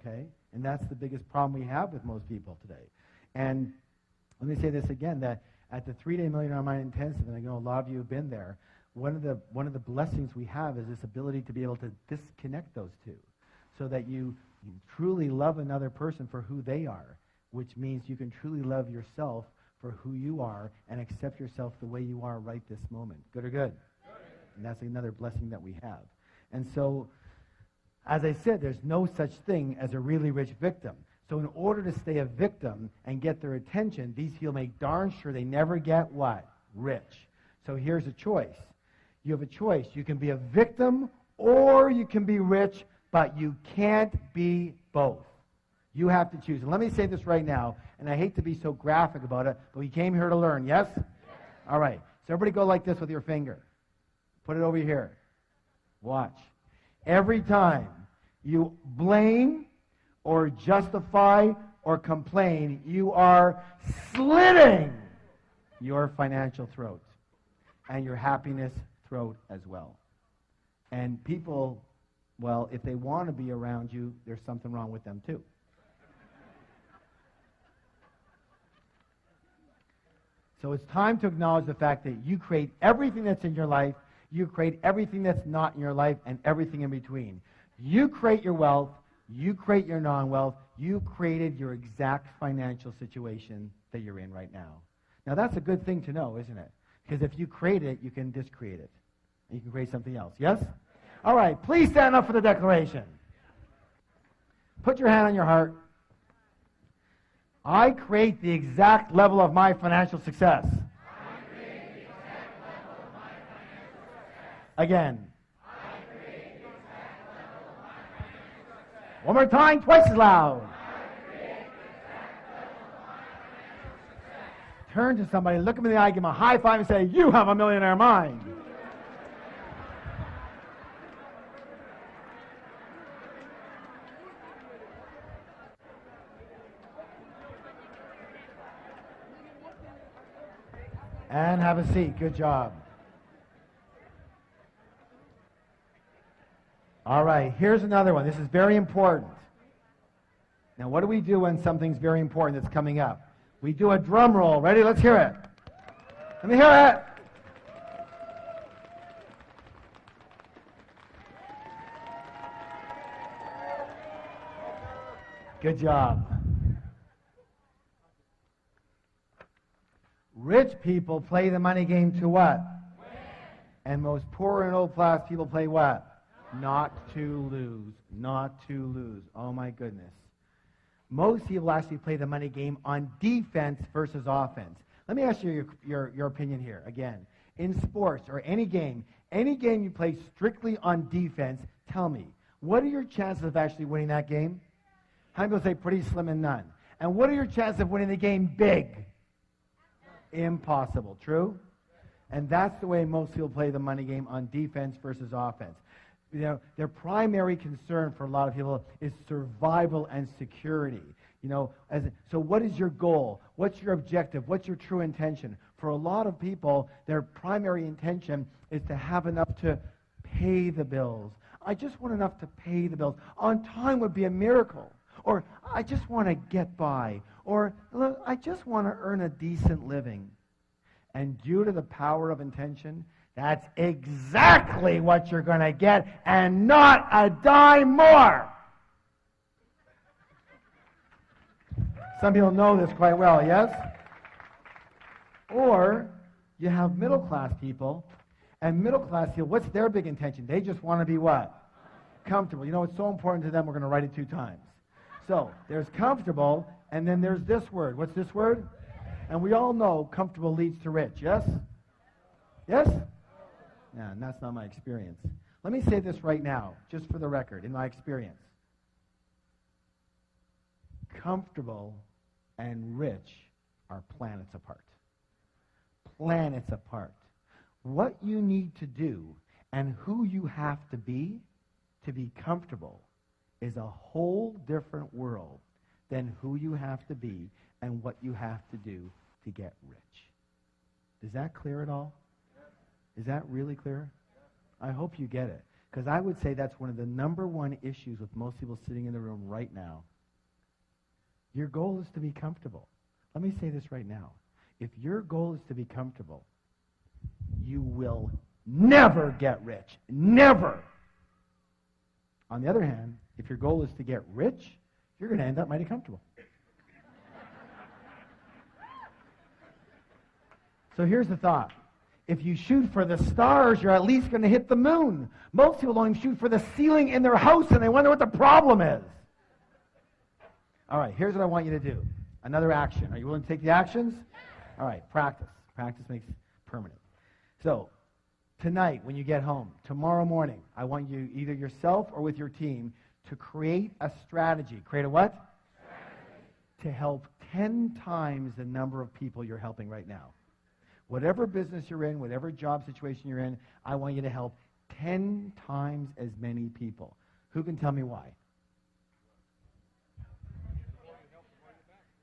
okay? And that's the biggest problem we have with most people today. And let me say this again, that at the 3-day Millionaire Mind Intensive, and I know a lot of you have been there, one of the blessings we have is this ability to be able to disconnect those two so that you truly love another person for who they are, which means you can truly love yourself for who you are and accept yourself the way you are right this moment. Good or good? And that's another blessing that we have. And so, as I said, there's no such thing as a really rich victim. So in order to stay a victim and get their attention, these people make darn sure they never get what? Rich. So here's a choice. You have a choice. You can be a victim or you can be rich, but you can't be both. You have to choose. And let me say this right now, and I hate to be so graphic about it, but we came here to learn, yes? Yes. All right. So everybody go like this with your finger. Put it over here. Watch. Every time you blame or justify or complain, you are slitting your financial throat and your happiness throat as well. And people, well, if they want to be around you, there's something wrong with them too. So it's time to acknowledge the fact that you create everything that's in your life, you create everything that's not in your life, and everything in between. You create your wealth, you create your non-wealth, you created your exact financial situation that you're in right now. Now that's a good thing to know, isn't it? Because if you create it, you can discreate it. And you can create something else. Yes? All right, please stand up for the declaration. Put your hand on your heart. I create the exact level of my financial success. I create the exact level of my financial success. Again. I create the exact level of my financial success. One more time, twice as loud. I create the exact level of my financial success. Turn to somebody, look them in the eye, give them a high five, and say, you have a millionaire mind. And have a seat. Good job. All right, here's another one. This is very important. Now, what do we do when something's very important that's coming up? We do a drum roll. Ready? Let's hear it. Let me hear it. Good job. Rich people play the money game to what? Win. And most poor and middle-class people play what? Not to lose. Not to lose. Oh, my goodness. Most people actually play the money game on defense versus offense. Let me ask you your opinion here. Again, in sports or any game you play strictly on defense, tell me, what are your chances of actually winning that game? How many people say pretty slim and none? And what are your chances of winning the game big? Impossible. True? And that's the way most people play the money game on defense versus offense. You know, their primary concern for a lot of people is survival and security. You know, so what is your goal? What's your objective? What's your true intention? For a lot of people, their primary intention is to have enough to pay the bills. I just want enough to pay the bills. On time would be a miracle. Or I just want to get by. Or look, I just want to earn a decent living. And due to the power of intention, that's exactly what you're going to get, and not a dime more. Some people know this quite well, yes? Or you have middle-class people, and middle-class people, what's their big intention? They just want to be what? Comfortable. You know, it's so important to them, we're going to write it 2 times. So there's comfortable, and then there's this word. What's this word? And we all know comfortable leads to rich, yes? Yes? Yeah, and that's not my experience. Let me say this right now, just for the record, in my experience. Comfortable and rich are planets apart. Planets apart. What you need to do and who you have to be comfortable is a whole different world than who you have to be and what you have to do to get rich. Is that clear at all? Is that really clear? I hope you get it. Because I would say that's one of the number one issues with most people sitting in the room right now. Your goal is to be comfortable. Let me say this right now. If your goal is to be comfortable, you will never get rich. Never. On the other hand, if your goal is to get rich, you're going to end up mighty comfortable. So here's the thought. If you shoot for the stars, you're at least going to hit the moon. Most people don't even shoot for the ceiling in their house, and they wonder what the problem is. All right, here's what I want you to do. Another action. Are you willing to take the actions? All right, practice. Practice makes permanent. So, tonight when you get home, tomorrow morning, I want you, either yourself or with your team, to create a strategy. Create a what? Strategy. To help 10 times the number of people you're helping right now. Whatever business you're in, whatever job situation you're in, I want you to help 10 times as many people. Who can tell me why?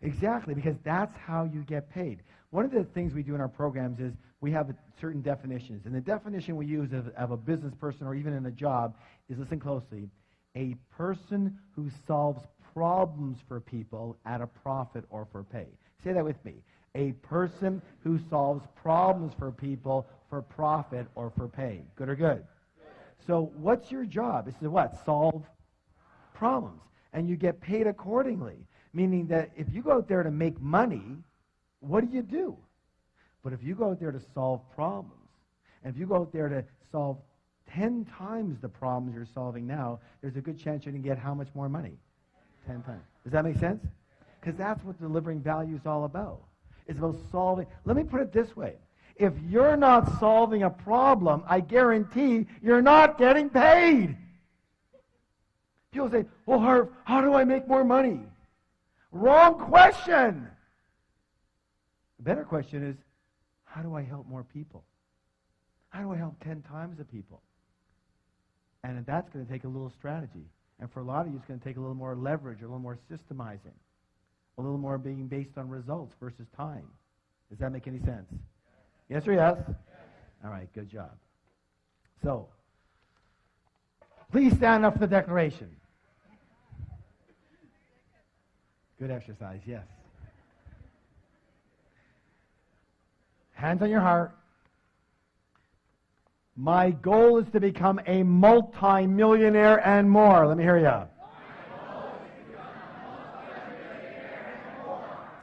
Exactly, because that's how you get paid. One of the things we do in our programs is we have certain definitions. And the definition we use of a business person or even in a job is, listen closely, a person who solves problems for people at a profit or for pay. Say that with me. A person who solves problems for people for profit or for pay. Good or good? Good. So what's your job? It's to what? Solve problems. And you get paid accordingly. Meaning that if you go out there to make money, what do? But if you go out there to solve problems, and if you go out there to solve 10 times the problems you're solving now, there's a good chance you're going to get how much more money? 10 times. Does that make sense? Because that's what delivering value is all about. It's about solving. Let me put it this way. If you're not solving a problem, I guarantee you're not getting paid. People say, well, Harv, how do I make more money? Wrong question. The better question is, how do I help more people? How do I help 10 times the people? And that's going to take a little strategy. And for a lot of you, it's going to take a little more leverage, a little more systemizing, a little more being based on results versus time. Does that make any sense? Yes or yes? All right, good job. So, please stand up for the declaration. Good exercise, yes. Hands on your heart. My goal is to become a multi-millionaire and more. Let me hear you.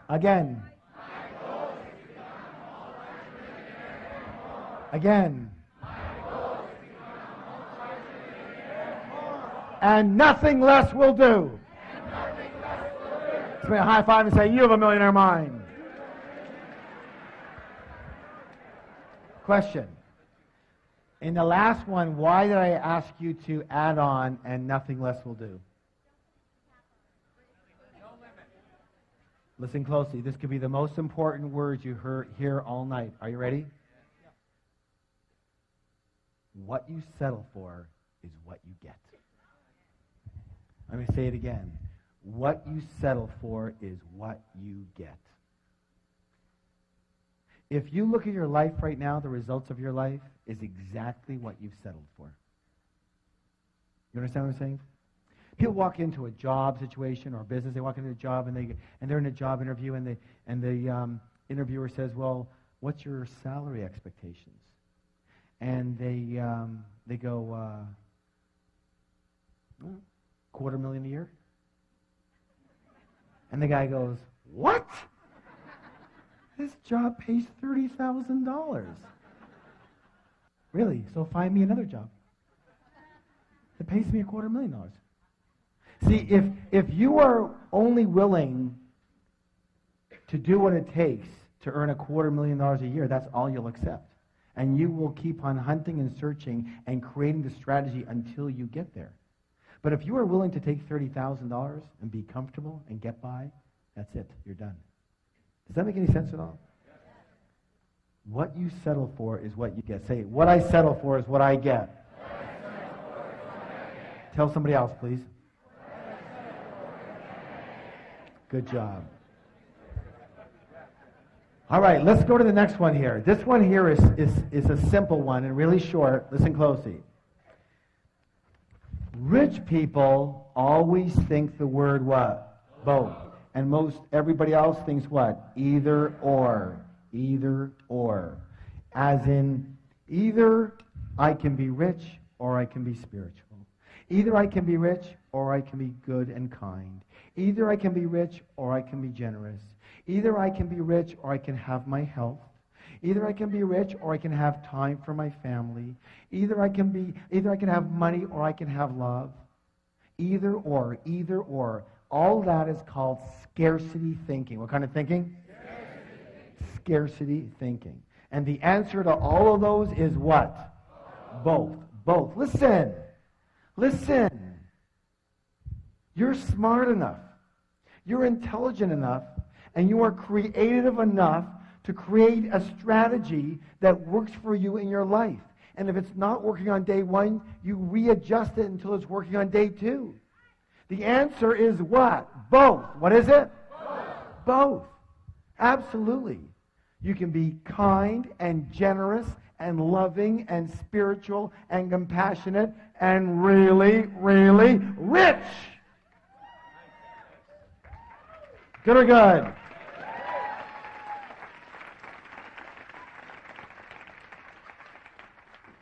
Again. Again. And nothing less will do. Give me a high five and say, you have a millionaire mind. Question. In the last one, why did I ask you to add on and nothing less will do? Listen closely. This could be the most important words you hear all night. Are you ready? What you settle for is what you get. Let me say it again. What you settle for is what you get. If you look at your life right now, the results of your life is exactly what you've settled for. You understand what I'm saying? People walk into a job situation or business. They walk into a job and they're in a job interview and the interviewer says, "Well, what's your salary expectations?" And they go, $250,000 a year. And the guy goes, "What? This job pays $30,000. Really? So find me another job that pays me $250,000. See, if you are only willing to do what it takes to earn $250,000 a year, that's all you'll accept. And you will keep on hunting and searching and creating the strategy until you get there. But if you are willing to take $30,000 and be comfortable and get by, that's it. You're done. Does that make any sense at all? What you settle for is what you get. Say, what I settle for is what I get. Tell somebody else, please. Good job. All right, let's go to the next one here. This one here is a simple one and really short. Listen closely. Rich people always think the word what? Both. And most everybody else thinks what? Either or. Either or. As in, either I can be rich or I can be spiritual. Either I can be rich or I can be good and kind. Either I can be rich or I can be generous. Either I can be rich or I can have my health. Either I can be rich or I can have time for my family. Either I can have money or I can have love. Either or, either or. All that is called scarcity thinking. What kind of thinking? Scarcity thinking. And the answer to all of those is what? Both. Both. Listen. Listen. You're smart enough. You're intelligent enough. And you are creative enough to create a strategy that works for you in your life. And if it's not working on day one, you readjust it until it's working on day two. The answer is what? Both. What is it? Both. Absolutely. You can be kind and generous and loving and spiritual and compassionate and really, really rich. Good or good?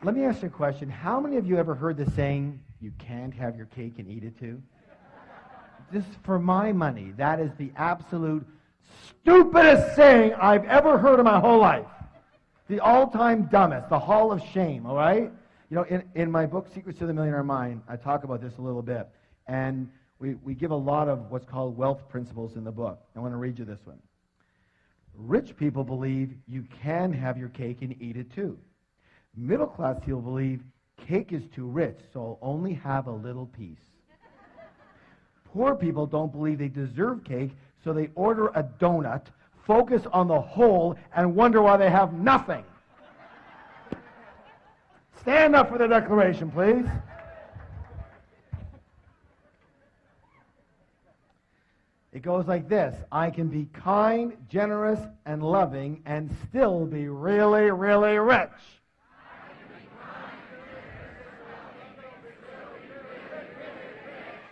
Let me ask you a question. How many of you ever heard the saying, you can't have your cake and eat it too? Just for my money, that is the absolute stupidest saying I've ever heard in my whole life. The all-time dumbest, the hall of shame, all right? You know, in my book, Secrets to the Millionaire Mind, I talk about this a little bit. And we give a lot of what's called wealth principles in the book. I want to read you this one. Rich people believe you can have your cake and eat it too. Middle-class people believe cake is too rich, so I'll only have a little piece. Poor people don't believe they deserve cake, so they order a donut, focus on the whole, and wonder why they have nothing. Stand up for the declaration, please. It goes like this. I can be kind, generous, and loving, and still be really, really rich.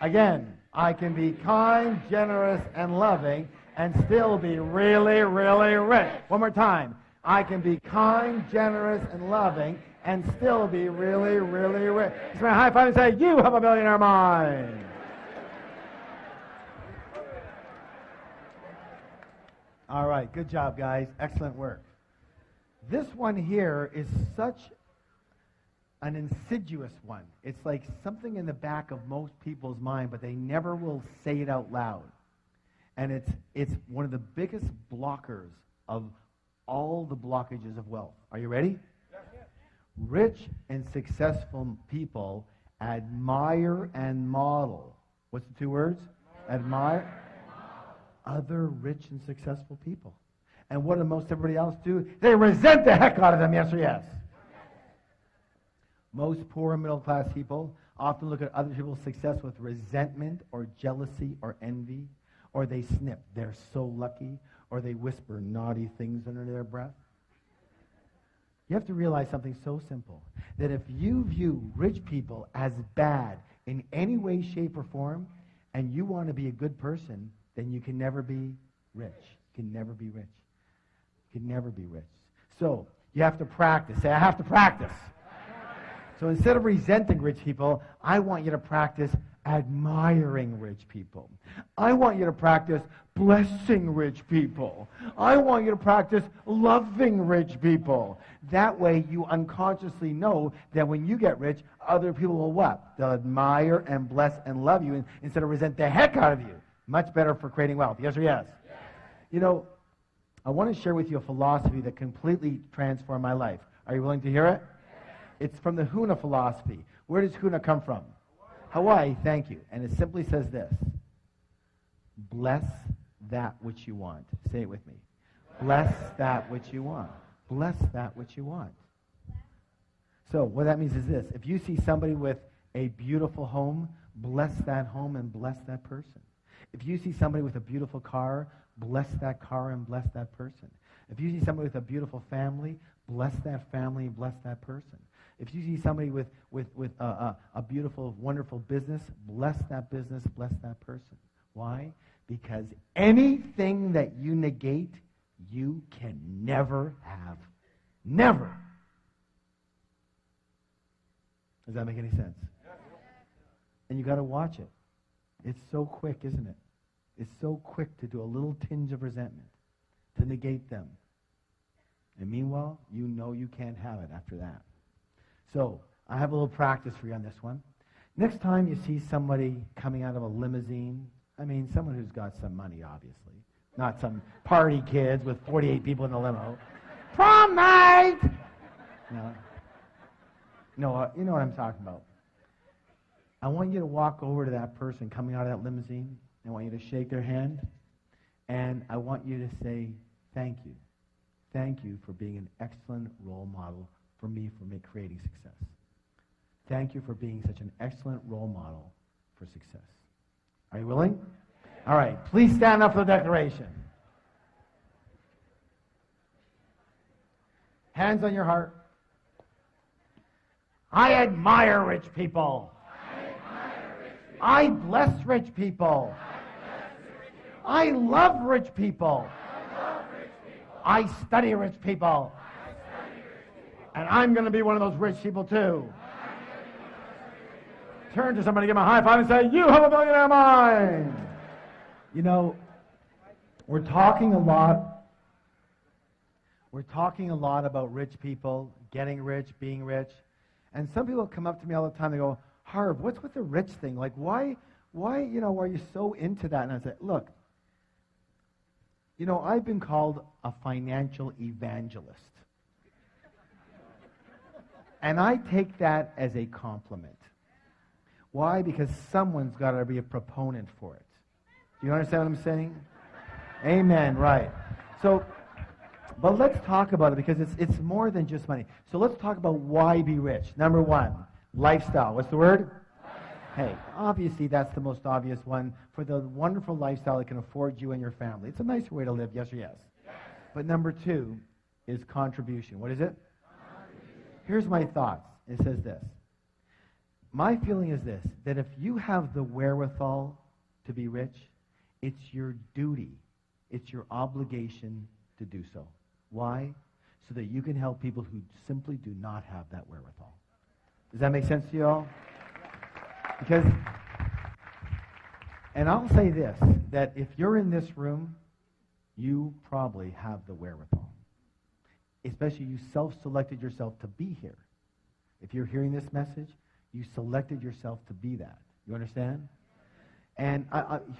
Again, I can be kind, generous, and loving, and still be really, really rich. One more time. I can be kind, generous, and loving, and still be really, really rich. Just my high five and say, you have a millionaire mind. All right, good job, guys. Excellent work. This one here is such an insidious one. It's like something in the back of most people's mind, but they never will say it out loud. And it's one of the biggest blockers of all the blockages of wealth. Are you ready? Yes. Rich and successful people admire and model. What's the two words? Admire other rich and successful people. And what do most everybody else do? They resent the heck out of them, yes or yes? Most poor and middle-class people often look at other people's success with resentment or jealousy or envy, or they snip, they're so lucky, or they whisper naughty things under their breath. You have to realize something so simple, that if you view rich people as bad in any way, shape, or form, and you want to be a good person, then you can never be rich. You can never be rich. You can never be rich. So you have to practice. Say, I have to practice. So instead of resenting rich people, I want you to practice admiring rich people. I want you to practice blessing rich people. I want you to practice loving rich people. That way you unconsciously know that when you get rich, other people will what? They'll admire and bless and love you instead of resent the heck out of you. Much better for creating wealth. Yes or yes? Yes. You know, I want to share with you a philosophy that completely transformed my life. Are you willing to hear it? It's from the Huna philosophy. Where does Huna come from? Hawaii, thank you. And it simply says this. Bless that which you want. Say it with me. Bless that which you want. Bless that which you want. So what that means is this. If you see somebody with a beautiful home, bless that home and bless that person. If you see somebody with a beautiful car, bless that car and bless that person. If you see somebody with a beautiful family, bless that family and bless that person. If you see somebody with a beautiful, wonderful business, bless that business, bless that person. Why? Because anything that you negate, you can never have. Never. Does that make any sense? And you got to watch it. It's so quick, isn't it? It's so quick to do a little tinge of resentment, to negate them. And meanwhile, you know you can't have it after that. So, I have a little practice for you on this one. Next time you see somebody coming out of a limousine, I mean, someone who's got some money, obviously. Not some party kids with 48 people in the limo. Prom night! No, you know what I'm talking about. I want you to walk over to that person coming out of that limousine. I want you to shake their hand. And I want you to say, thank you. Thank you for being an excellent role model for me for creating success. Thank you for being such an excellent role model for success. Are you willing? All right. Please stand up for the declaration. Hands on your heart. I admire rich people. I bless rich people. I love rich people. I study rich people. And I'm going to be one of those rich people too. Turn to somebody, give them a high five and say, you have a millionaire mind. You know, we're talking a lot about rich people, getting rich, being rich. And some people come up to me all the time, they go, Harv, what's with the rich thing? Like, why, are you so into that? And I say, look, I've been called a financial evangelist. And I take that as a compliment. Why? Because someone's got to be a proponent for it. Do you understand what I'm saying? Amen, right. So, but let's talk about it because it's more than just money. So let's talk about why be rich. Number one, lifestyle. What's the word? Hey, obviously that's the most obvious one for the wonderful lifestyle it can afford you and your family. It's a nicer way to live, yes or yes? Yes. But number two is contribution. What is it? Here's my thoughts. It says this. My feeling is this, that if you have the wherewithal to be rich, it's your duty, it's your obligation to do so. Why? So that you can help people who simply do not have that wherewithal. Does that make sense to you all? Because, and I'll say this, that if you're in this room, you probably have the wherewithal. Especially you self-selected yourself to be here. If you're hearing this message, you selected yourself to be that. You understand? And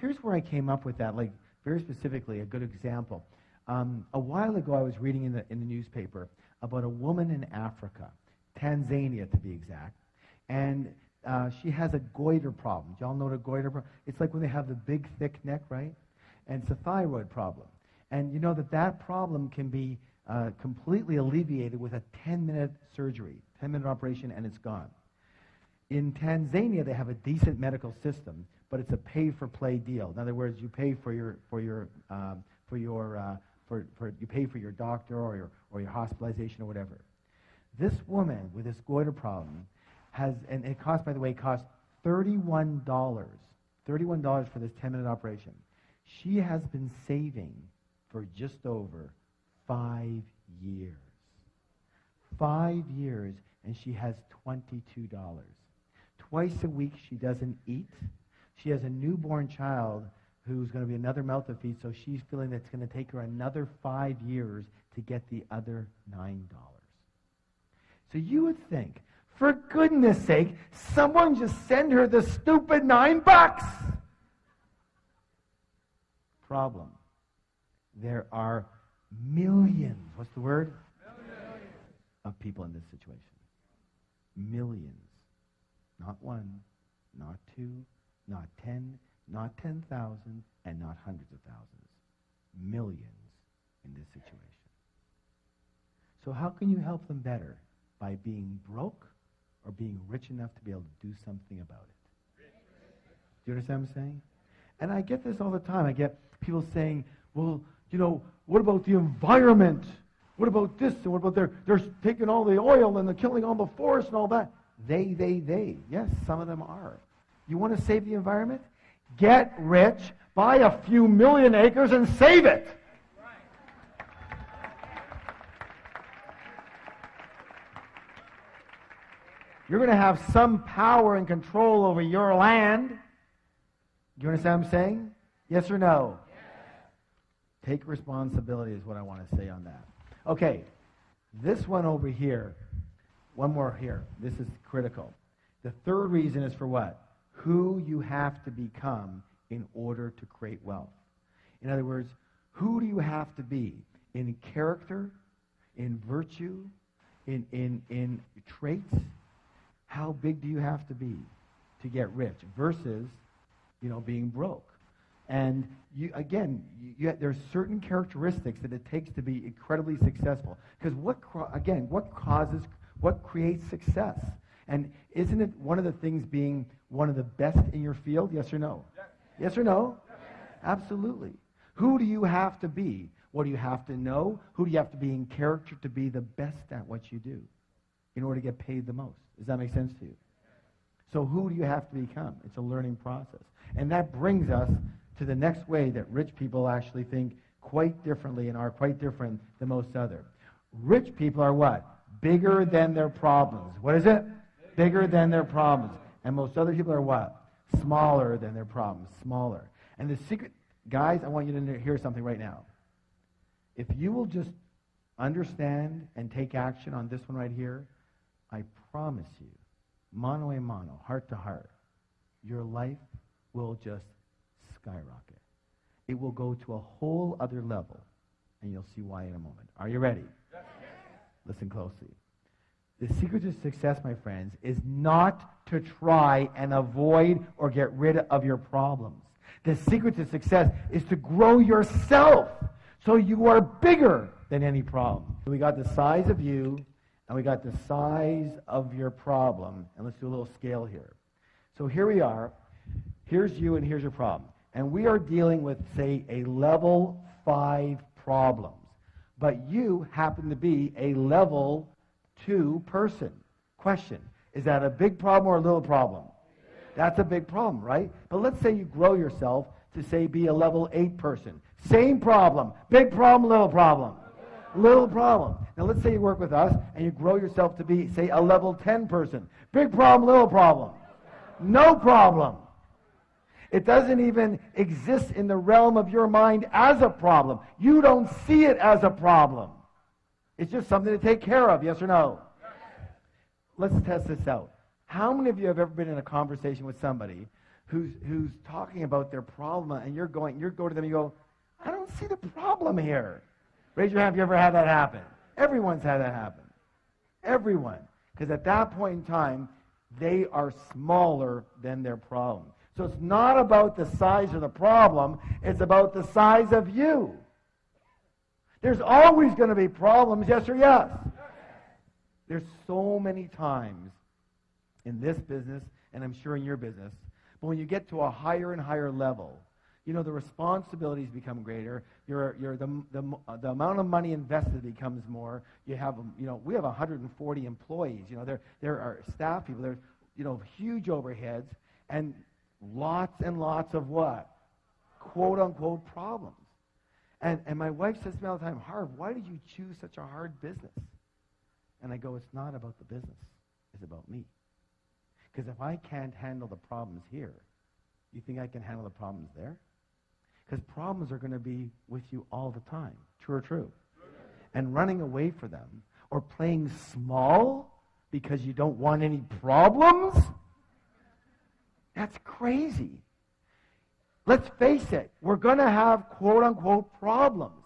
here's where I came up with that, like very specifically, a good example. A while ago, I was reading in the newspaper about a woman in Africa, Tanzania to be exact, and she has a goiter problem. Do y'all know what a goiter problem? It's like when they have the big, thick neck, right? And it's a thyroid problem. And you know that problem can be completely alleviated with a 10-minute surgery, 10-minute operation, and it's gone. In Tanzania, they have a decent medical system, but it's a pay-for-play deal. In other words, you pay for your doctor or your hospitalization or whatever. This woman with this goiter problem has, and it costs, by the way, $31 for this 10-minute operation. She has been saving for just over 5 years. 5 years, and she has $22. Twice a week she doesn't eat. She has a newborn child who's going to be another mouth to feed, so she's feeling that it's going to take her another 5 years to get the other $9. So you would think, for goodness sake, someone just send her the stupid $9. Problem. There are millions, what's the word? Millions. Of people in this situation. Millions. Not one, not two, not 10, not 10,000, and not hundreds of thousands. Millions in this situation. So how can you help them better? By being broke or being rich enough to be able to do something about it? Do you understand what I'm saying? And I get this all the time. I get people saying, well, what about the environment? What about this? And what about they're taking all the oil and they're killing all the forest and all that? They. Yes, some of them are. You want to save the environment? Get rich, buy a few million acres and save it. You're going to have some power and control over your land. Do you understand what I'm saying? Yes or no? Yes. Take responsibility is what I want to say on that. Okay, this one over here, one more here. This is critical. The third reason is for what? Who you have to become in order to create wealth. In other words, who do you have to be in character, in virtue, in traits? How big do you have to be to get rich versus, being broke? And there's certain characteristics that it takes to be incredibly successful. Because what creates success? And isn't it one of the things being one of the best in your field? Yes or no? Yes, yes or no? Yes. Absolutely. Who do you have to be? What do you have to know? Who do you have to be in character to be the best at what you do in order to get paid the most? Does that make sense to you? So who do you have to become? It's a learning process. And that brings us to the next way that rich people actually think quite differently and are quite different than most other. Rich people are what? Bigger than their problems. What is it? Bigger than their problems. And most other people are what? Smaller than their problems. Smaller. And the secret, guys, I want you to hear something right now. If you will just understand and take action on this one right here, I promise you, mano a mano, heart to heart, your life will just skyrocket. It will go to a whole other level, and you'll see why in a moment. Are you ready? Yes. Listen closely. The secret to success, my friends, is not to try and avoid or get rid of your problems. The secret to success is to grow yourself so you are bigger than any problem. So we got the size of you, and we got the size of your problem. And let's do a little scale here. So here we are. Here's you and here's your problem. And we are dealing with, say, a level 5 problems. But you happen to be a level 2 person. Question, is that a big problem or a little problem? That's a big problem, right? But let's say you grow yourself to, say, be a level 8 person. Same problem. Big problem, little problem. Little problem. Now let's say you work with us and you grow yourself to be, say, a level 10 person. Big problem, little problem. No problem. It doesn't even exist in the realm of your mind as a problem. You don't see it as a problem. It's just something to take care of, yes or no? Yes. Let's test this out. How many of you have ever been in a conversation with somebody who's talking about their problem and you go to them and you go, I don't see the problem here. Raise your hand if you ever had that happen. Everyone's had that happen. Everyone. Because at that point in time, they are smaller than their problem. So it's not about the size of the problem, it's about the size of you. There's always going to be problems, yes or yes? There's so many times in this business, and I'm sure in your business, but when you get to a higher and higher level, the responsibilities become greater. The amount of money invested becomes more. You have, we have 140 employees. There are staff people. There's, huge overheads and lots of what? Quote unquote problems. And my wife says to me all the time, Harv, why did you choose such a hard business? And I go, it's not about the business. It's about me. Because if I can't handle the problems here, you think I can handle the problems there? Because problems are going to be with you all the time. True or true? And running away from them or playing small because you don't want any problems, that's crazy. Let's face it. We're going to have quote-unquote problems.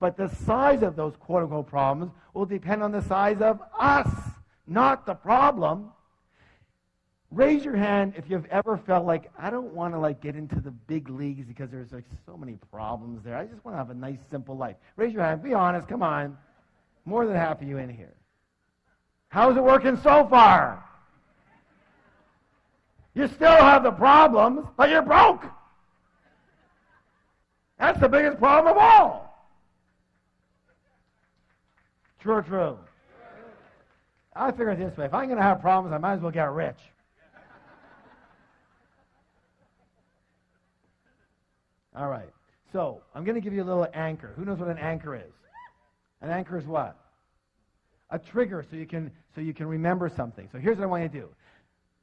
But the size of those quote-unquote problems will depend on the size of us, not the problem. Raise your hand if you've ever felt like, I don't want to get into the big leagues because there's so many problems there. I just want to have a nice, simple life. Raise your hand. Be honest. Come on. More than half of you in here. How's it working so far? You still have the problems, but you're broke. That's the biggest problem of all. True or true? I figure it this way. If I'm going to have problems, I might as well get rich. All right. So I'm going to give you a little anchor. Who knows what an anchor is? An anchor is what? A trigger so you can remember something. So here's what I want you to do.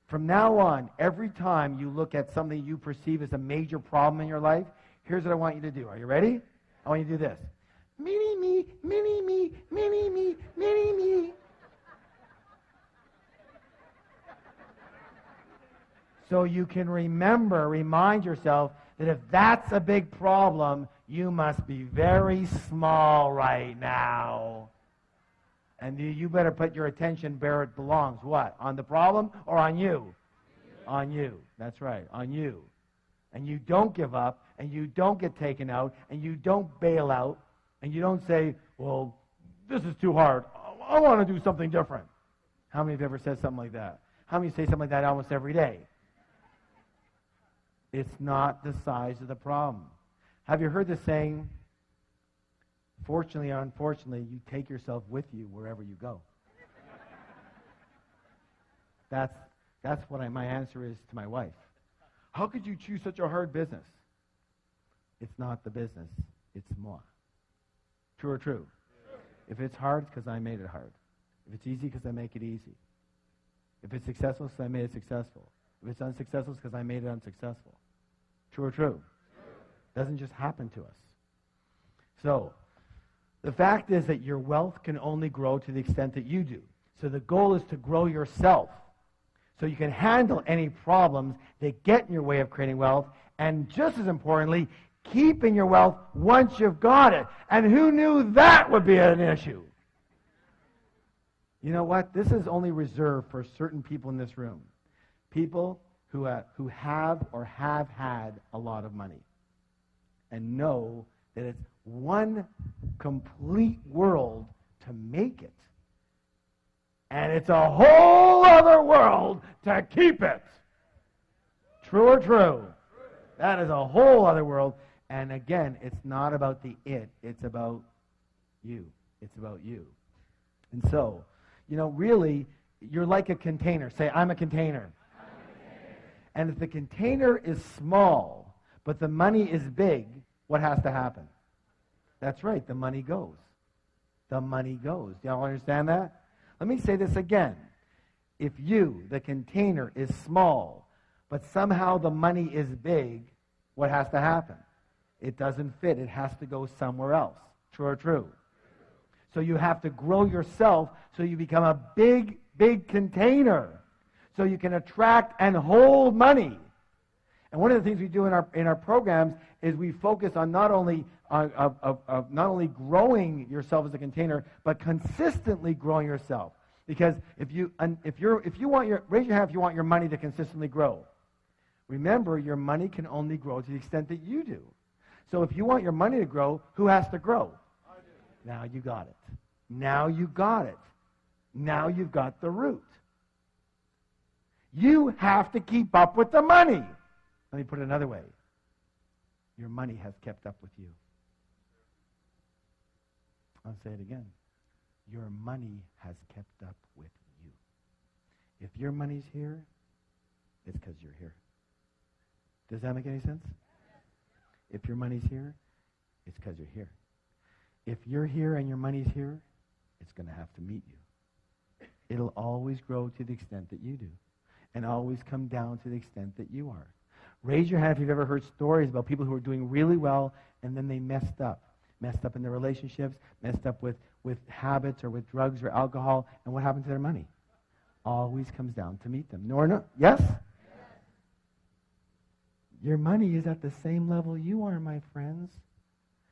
From now on, every time you look at something you perceive as a major problem in your life, here's what I want you to do. Are you ready? I want you to do this. Mini me, mini me, mini me, mini me. So you can remind yourself that if that's a big problem, you must be very small right now. And you better put your attention where it belongs. What? On the problem or on you? On you. That's right, on you. And you don't give up, and you don't get taken out, and you don't bail out, and you don't say, well, this is too hard. I want to do something different. How many have ever said something like that? How many say something like that almost every day? It's not the size of the problem. Have you heard the saying, fortunately or unfortunately, you take yourself with you wherever you go? That's what my answer is to my wife. How could you choose such a hard business? It's not the business, it's moi. True or true? If it's hard, it's because I made it hard. If it's easy, because I make it easy. If it's successful, it's because I made it successful. If it's unsuccessful, it's because I made it unsuccessful. True or true? It doesn't just happen to us. So, the fact is that your wealth can only grow to the extent that you do. So the goal is to grow yourself so you can handle any problems that get in your way of creating wealth, and just as importantly, keeping your wealth once you've got it. And who knew that would be an issue? You know what? This is only reserved for certain people in this room. People who have or have had a lot of money and know that it's one complete world to make it. And it's a whole other world to keep it. True or true? That is a whole other world. And again, it's not about the it. It's about you. It's about you. And so, really, you're like a container. Say, I'm a container. And if the container is small, but the money is big, what has to happen? That's right, the money goes. The money goes. Do y'all understand that? Let me say this again. If you, the container, is small, but somehow the money is big, what has to happen? It doesn't fit. It has to go somewhere else. True or true? So you have to grow yourself so you become a big, big container. So you can attract and hold money. And one of the things we do in our programs is we focus on not only growing yourself as a container, but consistently growing yourself. Because if you want raise your hand if you want your money to consistently grow. Remember, your money can only grow to the extent that you do. So if you want your money to grow, who has to grow? I do. Now you got it. Now you got it. Now you've got the root. You have to keep up with the money. Let me put it another way. Your money has kept up with you. I'll say it again. Your money has kept up with you. If your money's here, it's because you're here. Does that make any sense? If your money's here, it's because you're here. If you're here and your money's here, it's going to have to meet you. It'll always grow to the extent that you do, and always come down to the extent that you are. Raise your hand if you've ever heard stories about people who are doing really well and then they messed up in their relationships, messed up with habits or with drugs or alcohol, and what happened to their money? Always comes down to meet them. No? Yes? Your money is at the same level you are, my friends.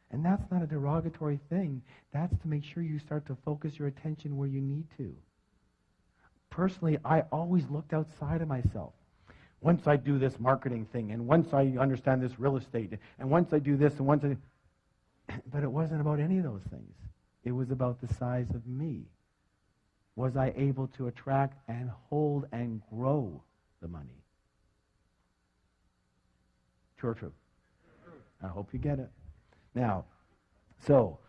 And that's not a derogatory thing. That's to make sure you start to focus your attention where you need to. Personally, I always looked outside of myself. Once I do this marketing thing, and once I understand this real estate, and once I do this, and once I... But it wasn't about any of those things. It was about the size of me. Was I able to attract and hold and grow the money? True or true? I hope you get it. Now, so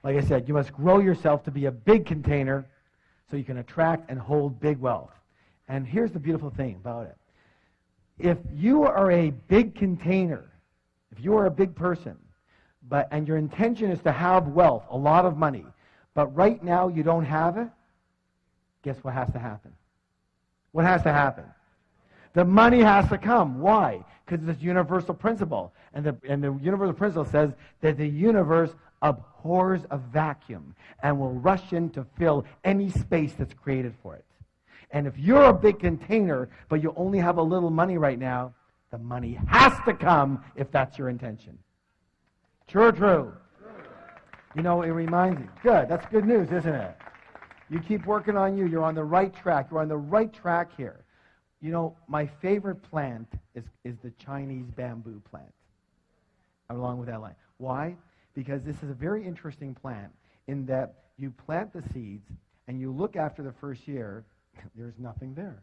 Like I said, you must grow yourself to be a big container so you can attract and hold big wealth. And here's the beautiful thing about it. If you are a big container, if you are a big person, and your intention is to have wealth, a lot of money, but right now you don't have it, guess what has to happen? What has to happen? The money has to come. Why? Because it's a universal principle. And the universal principle says that the universe abhors a vacuum and will rush in to fill any space that's created for it. And if you're a big container, but you only have a little money right now, the money has to come if that's your intention. True or true? You know, it reminds me. Good. That's good news, isn't it? You keep working on you. You're on the right track. You're on the right track here. You know, my favorite plant is the Chinese bamboo plant, along with that line. Why? Because this is a very interesting plant in that you plant the seeds and you look after the first year, there's nothing there.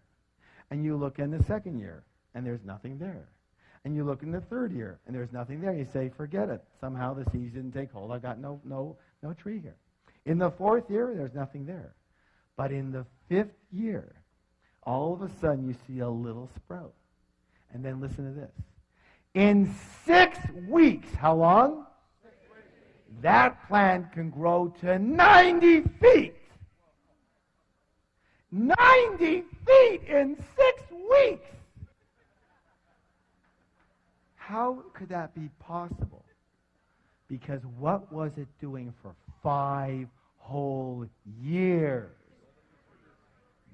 And you look in the second year, and there's nothing there. And you look in the third year, and there's nothing there. You say, forget it. Somehow the seeds didn't take hold. I got no tree here. In the fourth year, there's nothing there. But in the fifth year, all of a sudden you see a little sprout. And then listen to this. In 6 weeks, how long? 6 weeks. That plant can grow to 90 feet. 90 feet in 6 weeks. How could that be possible? Because what was it doing for 5 whole years?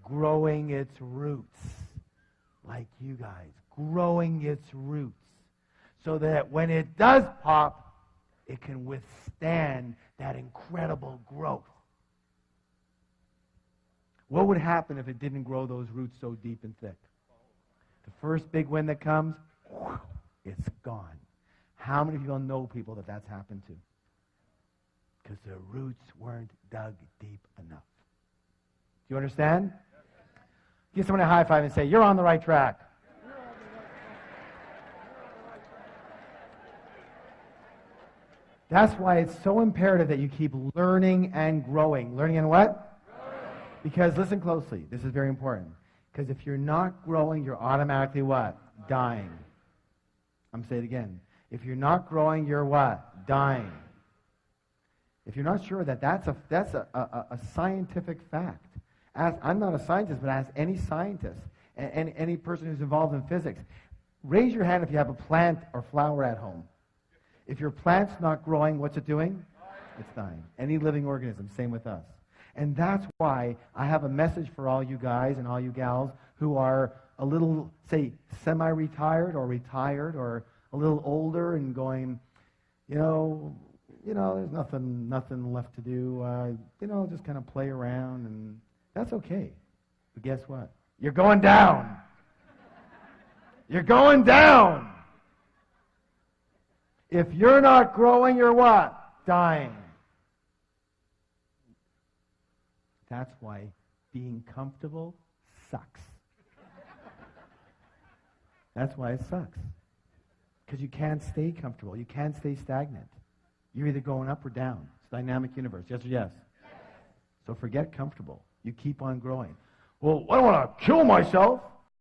Growing its roots. Like you guys. Growing its roots. So that when it does pop, it can withstand that incredible growth. What would happen if it didn't grow those roots so deep and thick? The first big wind that comes, it's gone. How many people know people that that's happened to? Because their roots weren't dug deep enough. Do you understand? Give someone a high five and say, you're on the right track. That's why it's so imperative that you keep learning and growing. Learning and what? Growing. Because listen closely. This is very important. Because if you're not growing, you're automatically what? Dying. I'm going to say it again. If you're not growing, you're what? Dying. If you're not sure that's a scientific fact. I'm not a scientist, but ask any scientist and any person who's involved in physics. Raise your hand if you have a plant or flower at home. If your plant's not growing, what's it doing? It's dying. Any living organism, same with us. And that's why I have a message for all you guys and all you gals who are a little, say, semi-retired or retired or a little older and going, there's nothing left to do. Just kind of play around, and that's okay. But guess what? You're going down. You're going down. If you're not growing, you're what? Dying. That's why being comfortable sucks. That's why it sucks. Because you can't stay comfortable. You can't stay stagnant. You're either going up or down. It's a dynamic universe. Yes or yes? So forget comfortable. You keep on growing. Well, I don't want to kill myself.